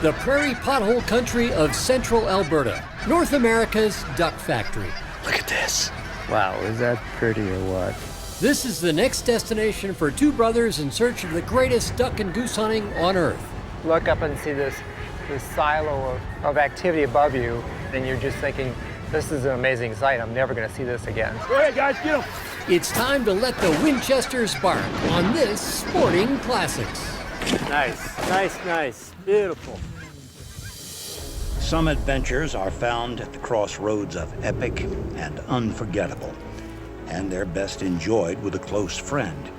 the prairie pothole country of central Alberta, North America's duck factory. Look at this. Wow, is that pretty or what? This is the next destination for two brothers in search of the greatest duck and goose hunting on Earth. Look up and see this silo of activity above you, and you're just thinking, this is an amazing sight. I'm never going to see this again. Go ahead, guys, get them. It's time to let the Winchesters bark on this Sporting Classics. Nice, nice, nice. Beautiful. Some adventures are found at the crossroads of epic and unforgettable, and they're best enjoyed with a close friend,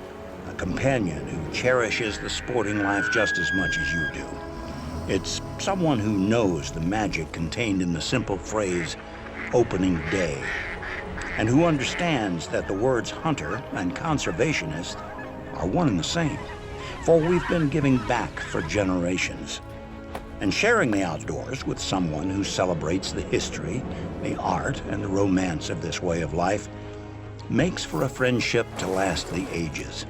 a companion who cherishes the sporting life just as much as you do. It's someone who knows the magic contained in the simple phrase, opening day, and who understands that the words hunter and conservationist are one and the same, for we've been giving back for generations. And sharing the outdoors with someone who celebrates the history, the art, and the romance of this way of life makes for a friendship to last the ages.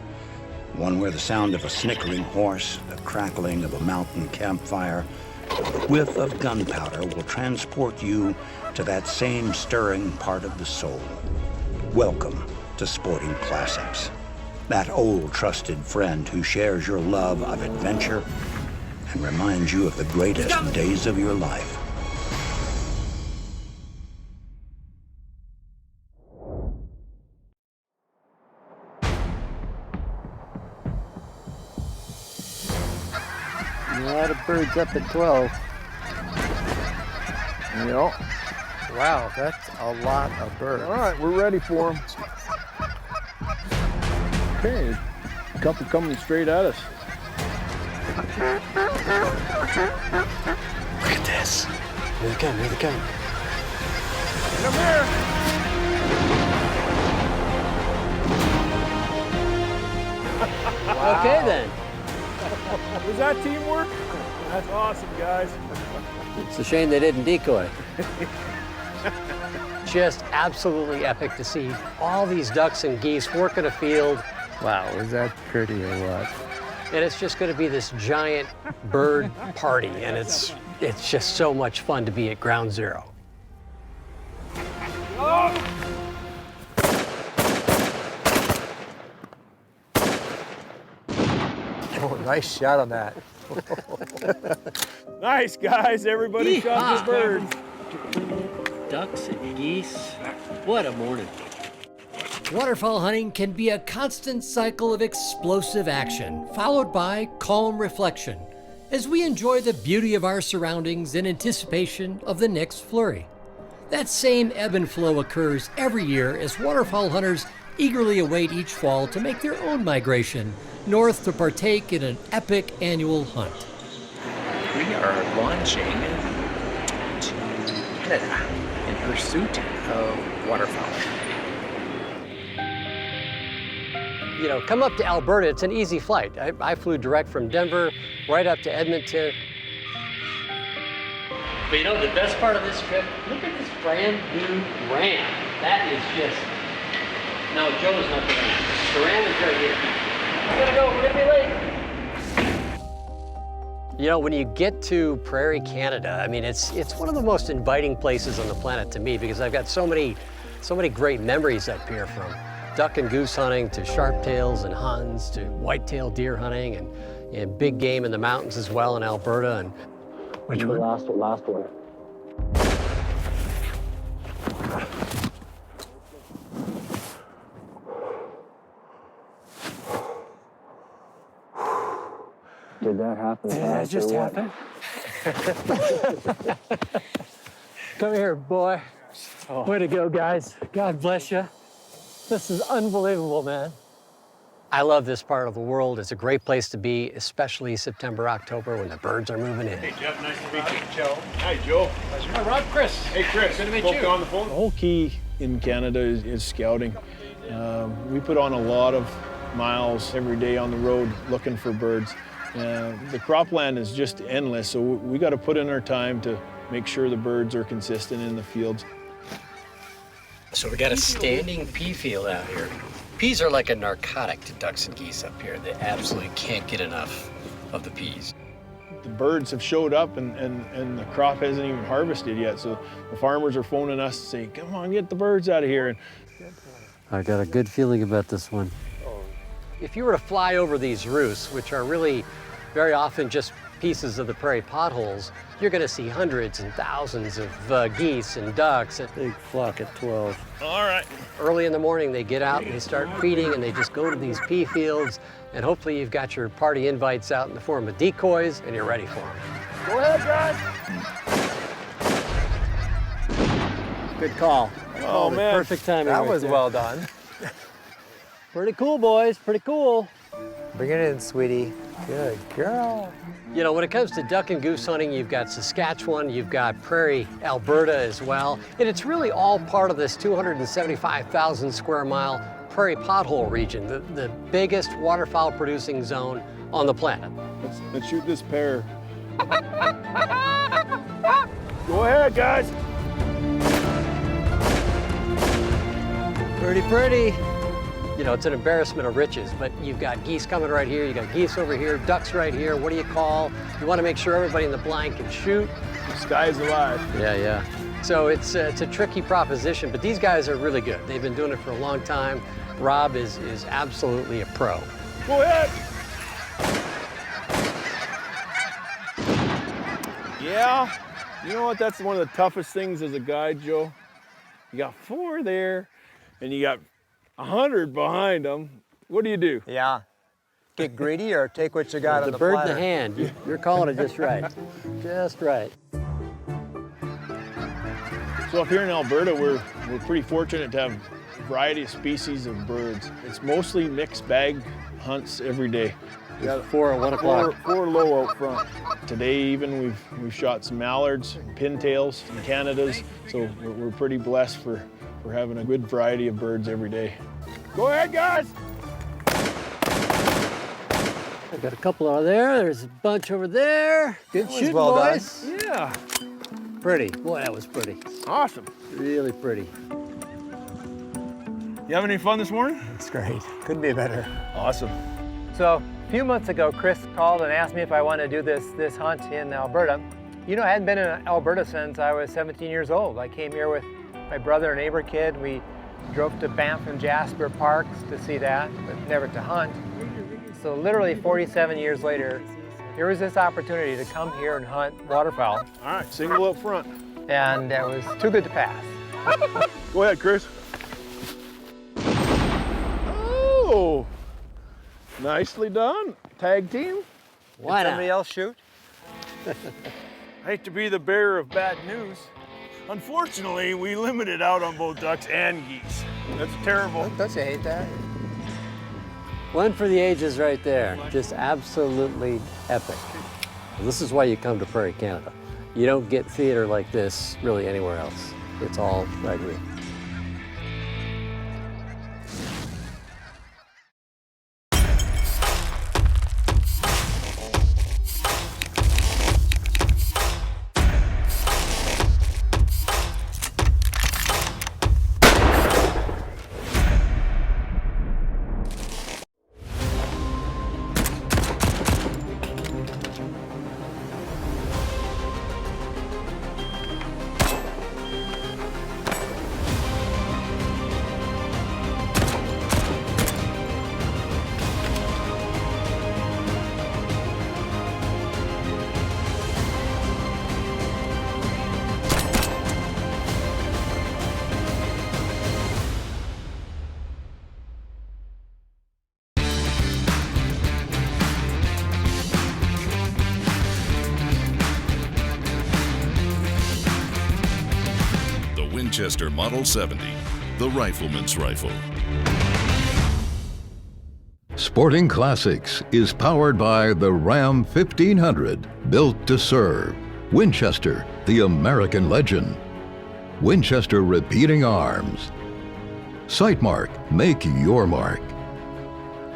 One where the sound of a snickering horse, the crackling of a mountain campfire, or the whiff of gunpowder will transport you to that same stirring part of the soul. Welcome to Sporting Classics. That old trusted friend who shares your love of adventure and reminds you of the greatest days of your life. A lot of birds up at 12. Yep. Wow, that's a lot of birds. All right, we're ready for them. Okay, a couple coming straight at us. Look at this. Here they come, here they come. Come here. Wow. Okay then. Was that teamwork? That's awesome, guys. It's a shame they didn't decoy. Just absolutely epic to see all these ducks and geese work in a field. Wow, is that pretty or what? And it's just going to be this giant bird party, and it's just so much fun to be at ground zero. Oh, Nice shot on that. nice, guys. Everybody shot the birds. Ducks and geese. What a morning. Waterfowl hunting can be a constant cycle of explosive action, followed by calm reflection, as we enjoy the beauty of our surroundings in anticipation of the next flurry. That same ebb and flow occurs every year as waterfowl hunters eagerly await each fall to make their own migration north to partake in an epic annual hunt. We are launching to Canada in pursuit of waterfowl. You know, come up to Alberta, it's an easy flight. I flew direct from Denver right up to Edmonton. But you know, the best part of this trip, look at this brand new ram. That is just, no, Joe's not the ram. The ram is right here. We're gonna go, we're gonna be late. You know, when you get to Prairie, Canada, I mean, it's one of the most inviting places on the planet to me because I've got so many great memories up here, from duck and goose hunting to sharptails and huns to whitetail deer hunting and big game in the mountains as well in Alberta. And which one? Last one. Did that happen? Did that just happen? Come here, boy. Oh. Way to go, guys. God bless you. This is unbelievable, man. I love this part of the world. It's a great place to be, especially September, October, when the birds are moving in. Hey, Jeff, nice to meet you. Joe. Hi, Joe. Hi, Rob, Chris. Hey, Chris. Good to meet Spoke you. On the phone. The whole key in Canada is scouting. We put on a lot of miles every day on the road looking for birds. The cropland is just endless, so we got to put in our time to make sure the birds are consistent in the fields. So we got a standing pea field out here. Peas are like a narcotic to ducks and geese up here. They absolutely can't get enough of the peas. the birds have showed up and the crop hasn't even harvested yet. So the farmers are phoning us saying, come on, get the birds out of here. And I got a good feeling about this one. If you were to fly over these roosts, which are really very often just pieces of the prairie potholes, you're going to see hundreds and thousands of geese and ducks. Big flock at 12. all right. Early in the morning, they get out and they start feeding, and they just go to these pea fields, and hopefully you've got your party invites out in the form of decoys, and you're ready for them. Go ahead, guys. Good call. Oh, man. Perfect timing. That right was there. well done. Pretty cool, boys. Pretty cool. Bring it in, sweetie. Good girl. You know, when it comes to duck and goose hunting, you've got Saskatchewan, you've got Prairie, Alberta as well, and it's really all part of this 275,000 square mile prairie pothole region, the biggest waterfowl producing zone on the planet. Let's shoot this pair. Go ahead, guys. Pretty. You know, it's an embarrassment of riches, but you've got geese coming right here, you've got geese over here, ducks right here. What do you call? You want to make sure everybody in the blind can shoot. The sky's alive. Yeah. So it's a tricky proposition, but these guys are really good. They've been doing it for a long time. Rob is absolutely a pro. Go ahead. Yeah, you know what? That's one of the toughest things as a guide, Joe. You got 4 there, and you got 100 behind them. What do you do? Yeah. Get greedy or take what you got on The the bird platter. in the hand, you're calling it just right. Just right. So up here in Alberta, we're pretty fortunate to have a variety of species of birds. It's mostly mixed bag hunts every day. We got 4 at 1 o'clock. 4 low out front. Today even we've shot some mallards, pintails, and Canadas. So we're pretty blessed for having a good variety of birds every day. Go ahead, guys. I've got a couple over there. There's a bunch over there. Good was shooting, well done. boys. Yeah, Pretty. Boy, that was pretty. awesome. Really pretty. You having any fun this morning? It's great. Couldn't be better. Awesome. So a few months ago, Chris called and asked me if I wanted to do this hunt in Alberta. You know, I hadn't been in Alberta since I was 17 years old. I came here with my brother and neighbor kid. We drove to Banff and Jasper Parks to see that, but never to hunt. So literally 47 years later, here was this opportunity to come here and hunt waterfowl, All right, single up front. and it was too good to pass. Go ahead, Chris. Oh, nicely done. Tag team. Why Did somebody not? else shoot? I hate to be the bearer of bad news. Unfortunately, we limited out on both ducks and geese. That's terrible. Don't you hate that? One for the ages right there. Just absolutely epic. This is why you come to Prairie, Canada. You don't get theater like this really anywhere else. It's all right here. Winchester Model 70, the rifleman's rifle. Sporting Classics is powered by the Ram 1500, built to serve. Winchester, the American legend. Winchester Repeating Arms. Sightmark, make your mark.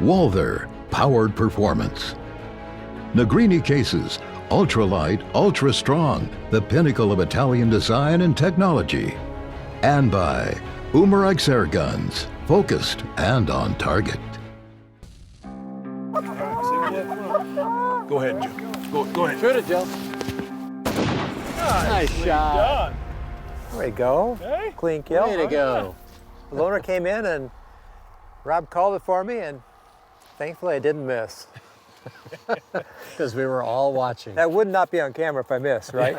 Walther, powered performance. Negrini Cases, ultralight, ultra strong, the pinnacle of Italian design and technology. And by Umarex Air Guns, focused and on target. Go ahead, Joe. Go ahead. Shoot it, Joe. Nice shot. Done. There we go. Hey. Clean kill. Way to go. The loner came in and Rob called it for me, and thankfully I didn't miss. Because we were all watching. That would not be on camera if I missed, right?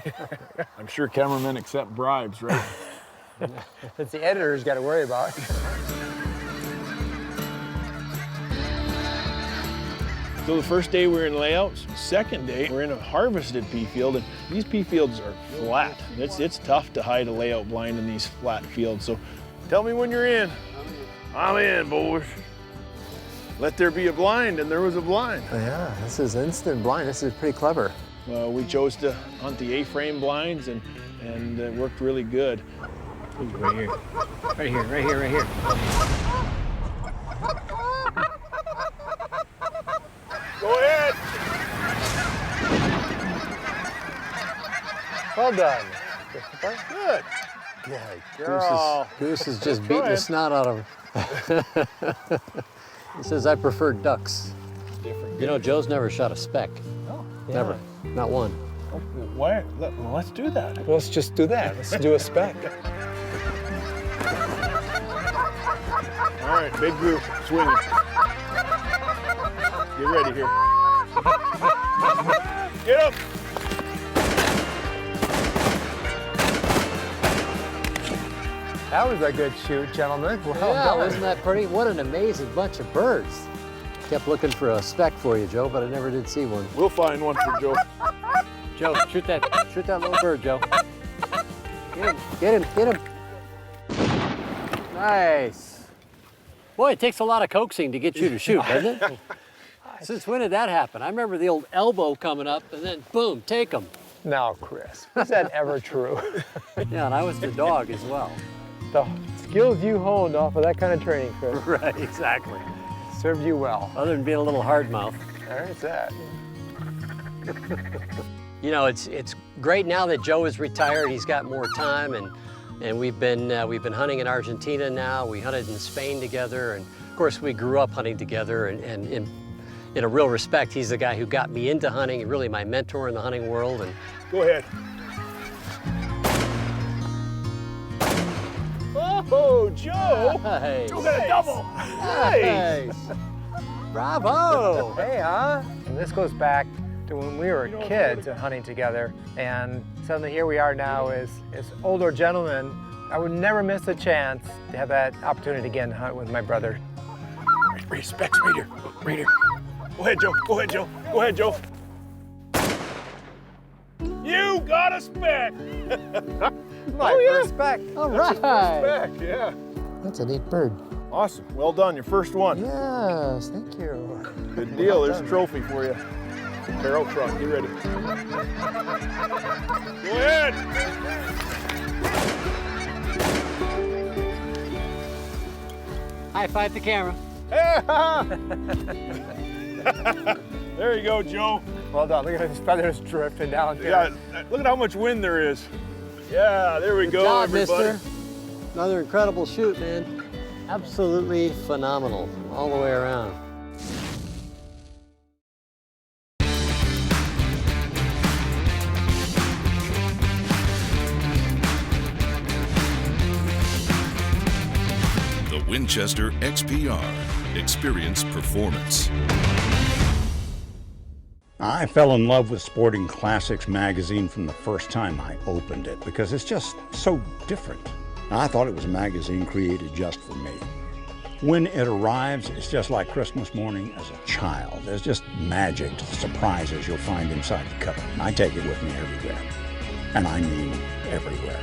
I'm sure cameramen accept bribes, right? It's the editor's got to worry about. So the first day we're in layouts, second day we're in a harvested pea field, and these pea fields are flat. It's tough to hide a layout blind in these flat fields. So tell me when you're in. I'm in, boys. Let there be a blind, and there was a blind. Yeah, this is instant blind. This is pretty clever. We chose to hunt the A-frame blinds, and it worked really good. Ooh, right here. Right here, right here, right here. Go ahead. Well done. Good. Good girl. Goose is just beating the snot out of him. He says, I prefer ducks. You know, Joe's never shot a speck. Oh, Never. Not one. Why? Let's do that. Let's just do that. Let's do a spec. All right, big group, swinging. Get ready here. Get up. That was a good shoot, gentlemen. Well Yeah, done. wasn't that pretty? What an amazing bunch of birds. Kept looking for a speck for you, Joe, but I never did see one. We'll find one for Joe. Joe, shoot that little bird, Joe. Get him. Nice. Boy, it takes a lot of coaxing to get you to shoot, doesn't it? Since when did that happen? I remember the old elbow coming up and then boom, take him. Now, Chris, is that ever true? Yeah, and I was the dog as well. The skills you honed off of that kind of training, Chris, Right, exactly. served you well. Other than being a little hard mouth. There's that. You know, it's great now that Joe is retired. He's got more time, and we've been hunting in Argentina now. We hunted in Spain together, and of course we grew up hunting together. And in a real respect, he's the guy who got me into hunting, really my mentor in the hunting world. And Go ahead. Oh, Joe! Nice. Joe got a double. Nice. Bravo! Hey, huh? And this goes back to when we were kids and hunting together, and suddenly here we are now as older gentlemen. I would never miss a chance to have that opportunity again to hunt with my brother. Right, specs right here. Right here. Go ahead, Joe. Go ahead, Joe. Go ahead, Joe. You got a spec. My first spec. All right. Spec, yeah. That's a neat bird. Awesome. Well done. Your first one. Yes, thank you. Good deal. There's a trophy for you. Barrel truck. Get ready. Go ahead. High five the camera. There you go, Joe. Well done. Look at his feathers drifting down here. Yeah, look at how much wind there is. Yeah, there we Good go, job, everybody. mister. Another incredible shoot, man. Absolutely phenomenal all the way around. The Winchester XPR. Experience performance. I fell in love with Sporting Classics magazine from the first time I opened it because it's just so different. I thought it was a magazine created just for me. When it arrives, it's just like Christmas morning as a child. There's just magic to the surprises you'll find inside the cover. I take it with me everywhere. And I mean everywhere.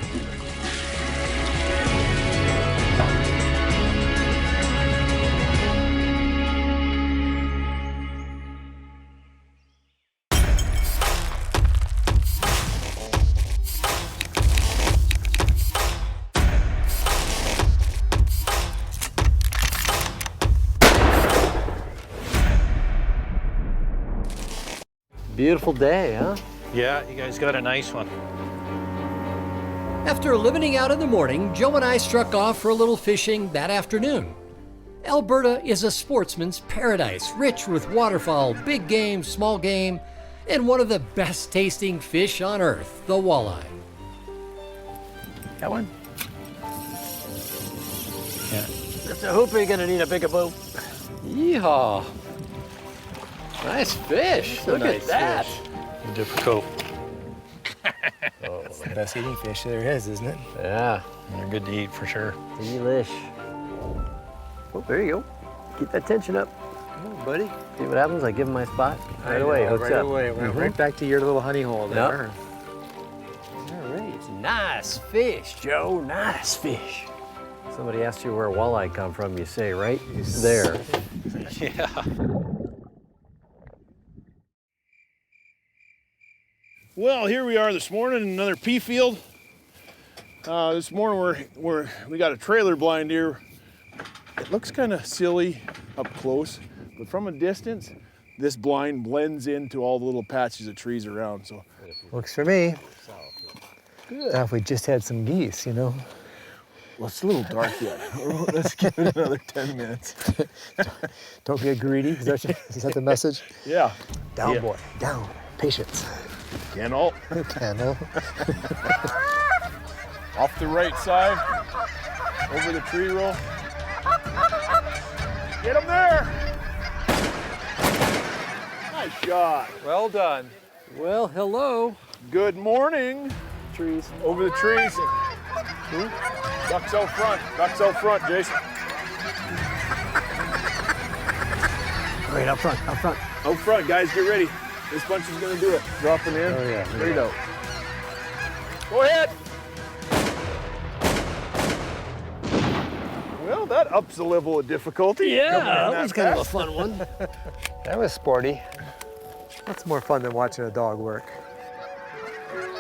Beautiful day, huh? Yeah, you guys got a nice one. After limiting out in the morning, Joe and I struck off for a little fishing that afternoon. Alberta is a sportsman's paradise, rich with waterfowl, big game, small game, and one of the best tasting fish on earth, the walleye. That one? Yeah. That's a hooper, you're gonna need a bigger boat. Yeehaw. Nice fish. Look at that. Difficult. It's the best eating fish there is, isn't it? Yeah. They're good to eat for sure. Delish. Oh, there you go. Keep that tension up. Come on, buddy. See what happens? I give him my spot. Right away, hooks right up. away. Right back to your little honey hole there. All right. Nice fish, Joe. Nice fish. Somebody asks you where walleye come from, you say, right there. Yeah. Well, here we are this morning in another pea field. This morning we got a trailer blind here. It looks kind of silly up close, but from a distance, this blind blends into all the little patches of trees around. So Works for me. Now, if we just had some geese, you know. well, it's a little dark yet. Let's give it another 10 minutes. Don't get greedy. Is that the message? Yeah. Down, Yeah. boy. Down. Patience. Candle. Candle. Off the right side. Over the tree row. Get him there. Nice shot. Well done. Well, hello. Good morning. Trees. Over the trees. Ducks out front. Ducks out front, Jason. Right up front, up front. Out front, guys, get ready. This bunch is gonna do it. Dropping in. Oh, yeah. Straight out. Go ahead. Well, that ups the level of difficulty. Yeah, Coming in that was kind of a fun one. That was sporty. That's more fun than watching a dog work.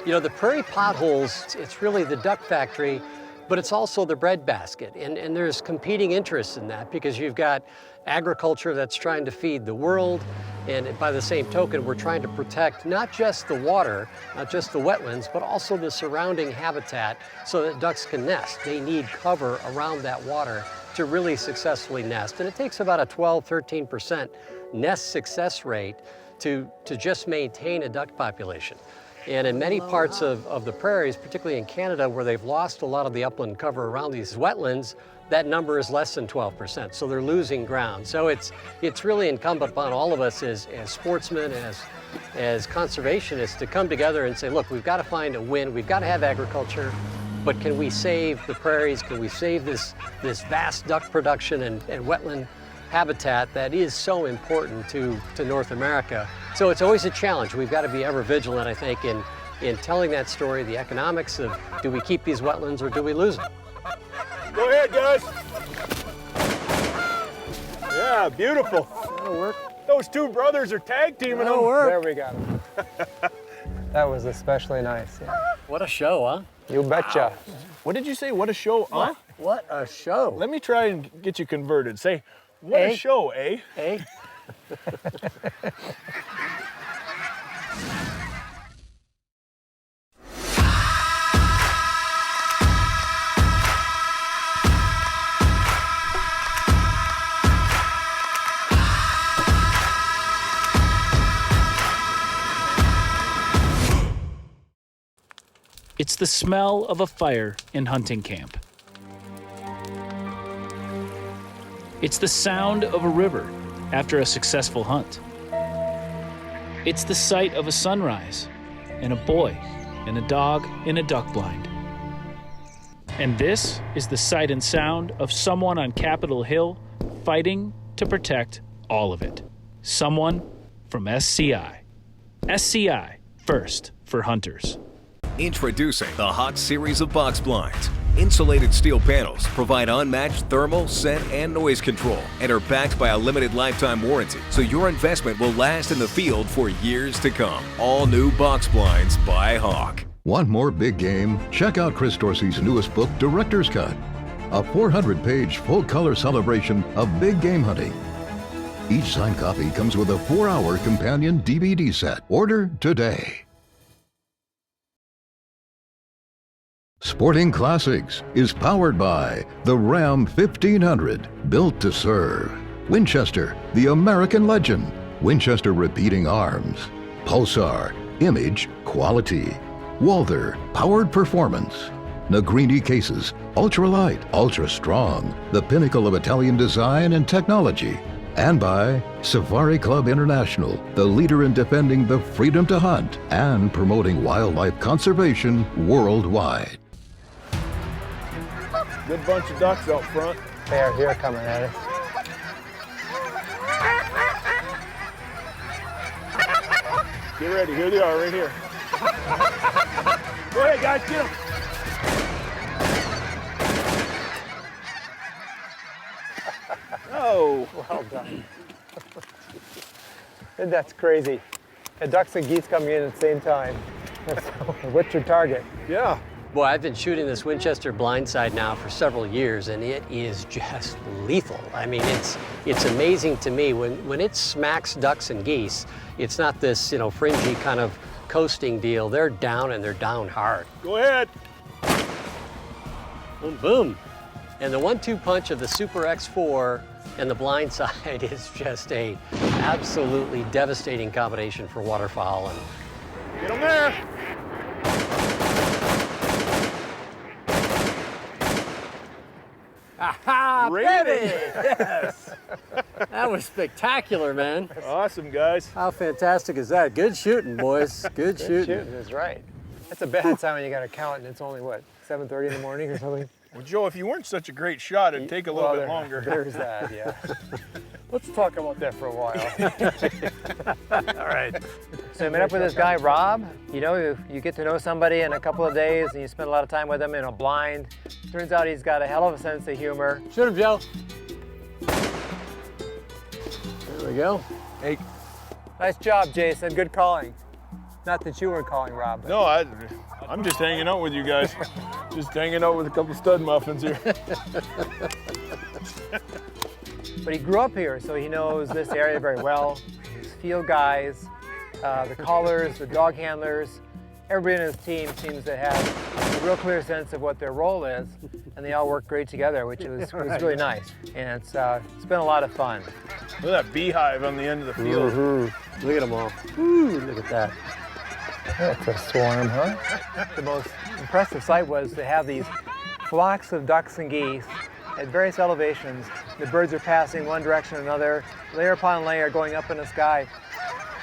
You know, the prairie potholes, it's really the duck factory, but it's also the breadbasket. And there's competing interests in that because you've got agriculture that's trying to feed the world. And by the same token, we're trying to protect not just the water, not just the wetlands, but also the surrounding habitat so that ducks can nest. They need cover around that water to really successfully nest. And it takes about a 12, 13% nest success rate to just maintain a duck population. And in many parts of the prairies, particularly in Canada, where they've lost a lot of the upland cover around these wetlands, that number is less than 12%. So they're losing ground. So it's really incumbent upon all of us as sportsmen, as conservationists to come together and say, look, we've got to find a win. We've got to have agriculture, but can we save the prairies? Can we save this vast duck production and wetland habitat that is so important to North America? So it's always a challenge. We've got to be ever vigilant, I think, in telling that story, the economics of do we keep these wetlands or do we lose them? Go ahead, guys. Yeah, beautiful. That'll work. Those two brothers are tag teaming That'll them. work. There we got him. That was especially nice. Yeah. What a show, huh? You betcha. What did you say? What a show, huh? What a show. Let me try and get you converted. Say, what a show, eh? Eh? It's the smell of a fire in hunting camp. It's the sound of a river after a successful hunt. It's the sight of a sunrise and a boy and a dog in a duck blind. And this is the sight and sound of someone on Capitol Hill fighting to protect all of it. Someone from SCI. SCI, first for hunters. Introducing the Hawk series of box blinds. Insulated steel panels provide unmatched thermal, scent, and noise control and are backed by a limited lifetime warranty, so your investment will last in the field for years to come. All new box blinds by Hawk. Want more big game? Check out Chris Dorsey's newest book, Director's Cut, a 400-page full-color celebration of big game hunting. Each signed copy comes with a 4-hour companion DVD set. Order today. Sporting Classics is powered by the Ram 1500, built to serve. Winchester, the American legend. Winchester Repeating Arms. Pulsar, image quality. Walther, powered performance. Negrini cases, ultralight, ultra strong, the pinnacle of Italian design and technology. And by Safari Club International, the leader in defending the freedom to hunt and promoting wildlife conservation worldwide. Good bunch of ducks out front. They're here coming at us. Get ready, here they are, right here. Go ahead, guys, get them. Oh, Well done. That's crazy. The ducks and geese coming in at the same time. What's your target? yeah. Boy, I've been shooting this Winchester blindside now for several years, and it is just lethal. I mean, it's amazing to me when it smacks ducks and geese. It's not this, fringy kind of coasting deal. They're down, and they're down hard. Go ahead. Boom, boom. And the 1-2 punch of the Super X4 and the blindside is just a absolutely devastating combination for waterfowl. And Get them there. aha, Ready. Yes. That was spectacular, man. Awesome, guys. How fantastic is that? Good shooting, boys. Good shooting. Shooting is right. That's a bad time when you got to count, and it's only, what, 7:30 in the morning or something? Well, Joe, if you weren't such a great shot, it'd take a little bit longer. There's that, yeah. Let's talk about that for a while. All right. So I met up with this guy, Rob. You get to know somebody in a couple of days, and you spend a lot of time with him in a blind. Turns out he's got a hell of a sense of humor. Shoot him, Joe. There we go. Hey, Nice job, Jason. Good calling. Not that you were calling, Rob. But no, I'm just hanging out with you guys. Just hanging out with a couple stud muffins here. But he grew up here, so he knows this area very well. His field guys, the callers, the dog handlers, everybody in his team seems to have a real clear sense of what their role is, and they all work great together, which was really nice. And it's been a lot of fun. Look at that beehive on the end of the field. Mm-hmm. Look at them all. Ooh, look at that. That's a swarm, huh? The most impressive sight was to have these flocks of ducks and geese at various elevations. The birds are passing one direction or another, layer upon layer, going up in the sky.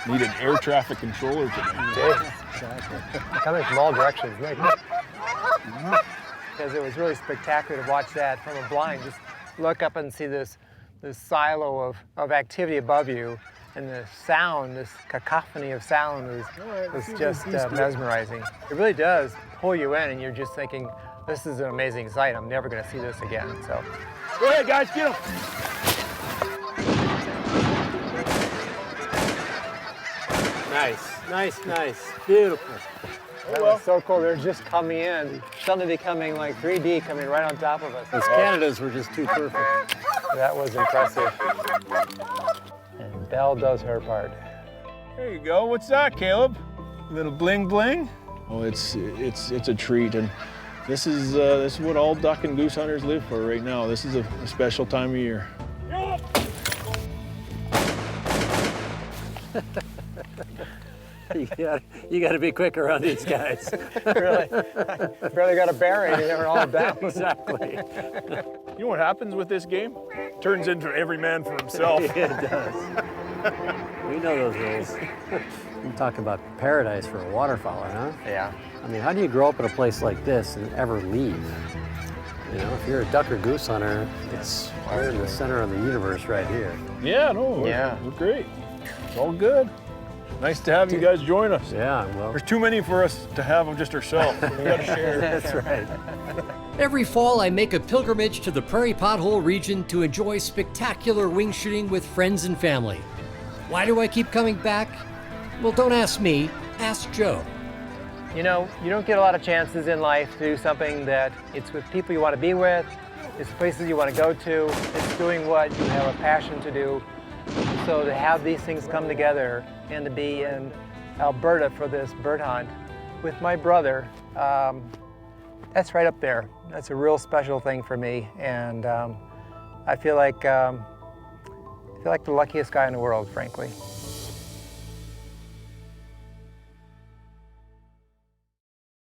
Need an air traffic controller today. Exactly. Coming from all directions. Because it was really spectacular to watch that from a blind. Just look up and see this silo of activity above you. And the sound, this cacophony of sound was just mesmerizing. It really does pull you in, and you're just thinking, this is an amazing sight. I'm never going to see this again. So, Go ahead, guys, get them. Nice. Beautiful. that was so cool. They're just coming in, suddenly becoming like 3D, coming right on top of us. Those Canadas were just too perfect. That was impressive. And Belle does her part. There you go. What's that, Caleb? A little bling bling? Oh, it's a treat, and this is what all duck and goose hunters live for right now. This is a special time of year. You got to be quicker on these guys. Really? Barely got a bearing, and they were all down. Exactly. You know what happens with this game? Turns into every man for himself. It does. We know those rules. You talk about paradise for a waterfowler, huh? Yeah. I mean, how do you grow up in a place like this and ever leave? You know, if you're a duck or goose hunter, we're in the center of the universe right here. Yeah, no, we're great. It's all good. Nice to have you guys join us. Yeah, well. There's too many for us to have of just ourselves. We got to share. That's right. Every fall, I make a pilgrimage to the Prairie Pothole region to enjoy spectacular wing shooting with friends and family. Why do I keep coming back? Well, don't ask me, ask Joe. You know, you don't get a lot of chances in life to do something that it's with people you want to be with, it's places you want to go to, it's doing what you have a passion to do. So to have these things come together and to be in Alberta for this bird hunt with my brother, that's right up there. That's a real special thing for me, and I feel like the luckiest guy in the world, frankly.